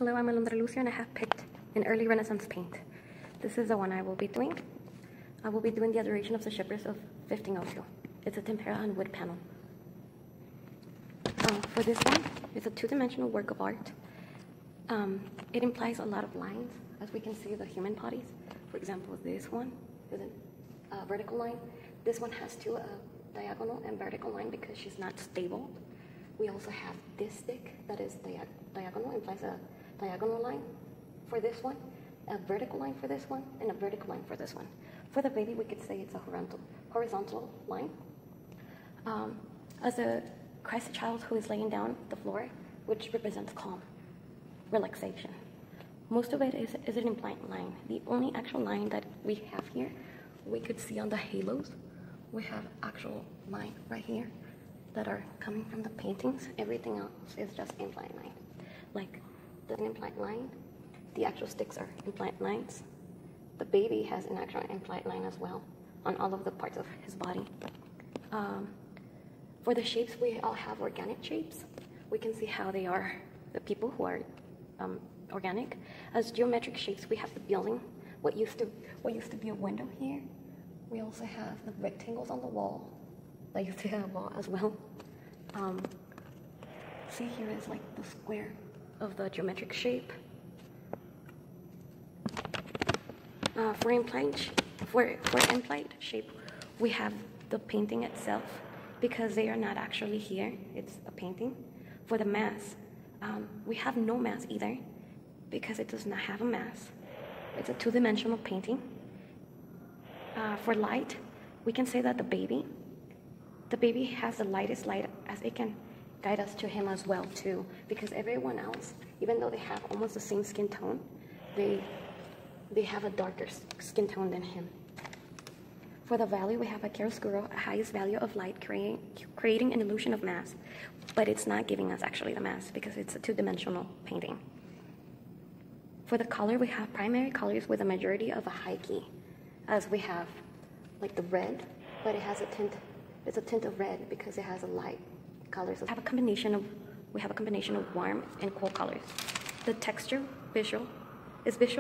Hello, I'm Alondra Lucio and I have picked an early Renaissance paint. This is the one I will be doing. I will be doing the Adoration of the Sheperds of 1502. It's a Tempera and wood panel. For this one, it's a two-dimensional work of art. It implies a lot of lines, as we can see the human bodies. For example, this one is a vertical line. This one has two diagonal and vertical line because she's not stable. We also have this stick that is diagonal, implies a diagonal line for this one, a vertical line for this one, and a vertical line for this one. For the baby, we could say it's a horizontal line. As a Christ child who is laying down the floor, which represents calm, relaxation. Most of it is an implied line. The only actual line that we have here, we could see on the halos. We have actual line right here that are coming from the paintings. Everything else is just implied line. Like the implied line, the actual sticks are implied lines. The baby has an actual implied line as well on all of the parts of his body. For the shapes, we all have organic shapes. We can see how they are, the people who are organic. As geometric shapes, we have the building, what used to be a window here. We also have the rectangles on the wall. That used to have a wall as well. See, here is like the square of the geometric shape. For implied shape, we have the painting itself, because they are not actually here. It's a painting. For the mass, we have no mass either, because it does not have a mass. It's a two-dimensional painting. For light, we can say that the baby has the lightest light, as it can guide us to him as well too, because everyone else, even though they have almost the same skin tone, they have a darker skin tone than him. For the value, we have a chiaroscuro, a highest value of light, creating an illusion of mass, but it's not giving us actually the mass because it's a two-dimensional painting. For the color, we have primary colors with a majority of a high key, as we have like the red, but it has a tint. It's a tint of red because it has a light color. So we have a combination of warm and cool colors. The texture, visual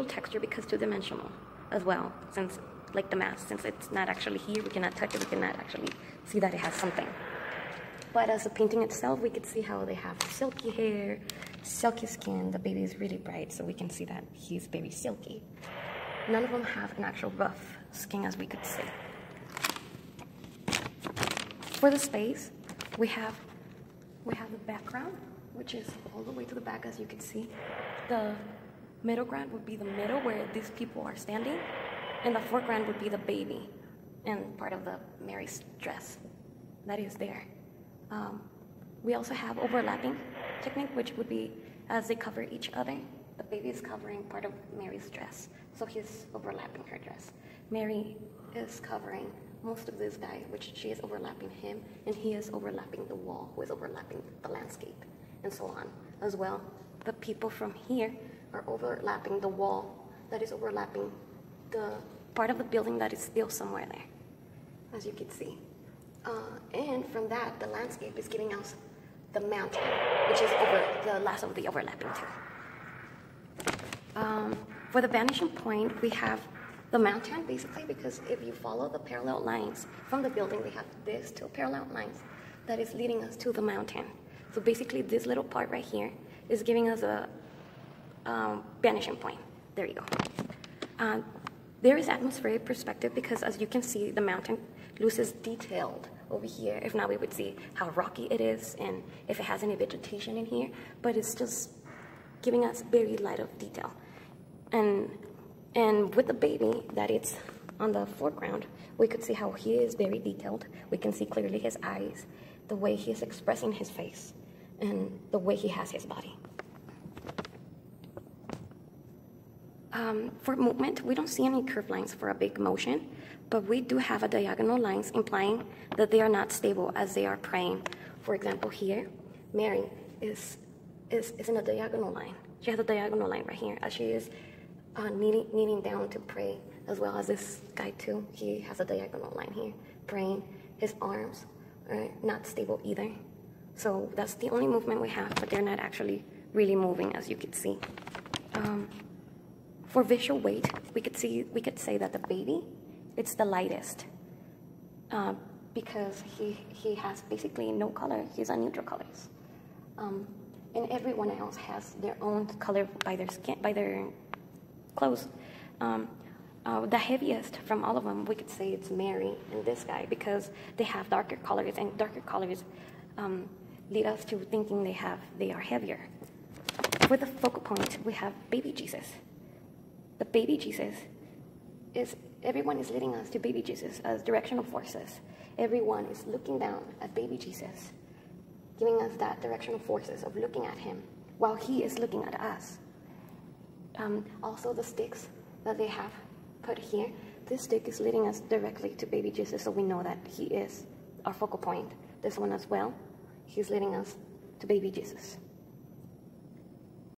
texture because two-dimensional as well, since like the mass, since it's not actually here, we cannot touch it, we cannot actually see that it has something. But as the painting itself, we could see how they have silky hair, silky skin. The baby is really bright, so we can see that he's very silky. None of them have an actual rough skin, as we could see. For the space, we have the background, which is all the way to the back, as you can see. The middle ground would be the middle where these people are standing, and the foreground would be the baby and part of the Mary's dress that is there. We also have overlapping technique, which would be as they cover each other. The baby is covering part of Mary's dress, so he's overlapping her dress. Mary is covering most of this guy, which she is overlapping him, and he is overlapping the wall, who is overlapping the landscape, and so on as well. The people from here are overlapping the wall that is overlapping the part of the building that is still somewhere there, as you can see. And from that, the landscape is giving us the mountain, which is over the last of the overlapping too. For the vanishing point, we have the mountain, basically, because if you follow the parallel lines from the building, we have these two parallel lines that is leading us to the mountain. So basically, this little part right here is giving us a vanishing point. There you go. There is atmospheric perspective because, as you can see, the mountain loses detailed over here. If not, we would see how rocky it is and if it has any vegetation in here, but it's just giving us very light of detail. And with the baby that it's on the foreground, we could see how he is very detailed. We can see clearly his eyes, the way he is expressing his face, and the way he has his body. For movement, we don't see any curved lines for a big motion, but we do have a diagonal lines implying that they are not stable as they are praying. For example, here, Mary is in a diagonal line. She has a diagonal line right here as she is kneeling down to pray, as well as this guy too. He has a diagonal line here, praying. His arms are not stable either. So that's the only movement we have, but they're not actually really moving, as you can see. For visual weight, we could say that the baby, it's the lightest, because he has basically no color. He's on neutral colors, and everyone else has their own color by their skin, by their clothes. The heaviest from all of them, we could say it's Mary and this guy, because they have darker colors, and darker colors lead us to thinking they are heavier. For the focal point, we have baby Jesus. The baby Jesus everyone is leading us to baby Jesus as directional forces. Everyone is looking down at baby Jesus, giving us that directional forces of looking at him while he is looking at us. Also, the sticks that they have put here, this stick is leading us directly to baby Jesus, so we know that he is our focal point. This one as well, he's leading us to baby Jesus.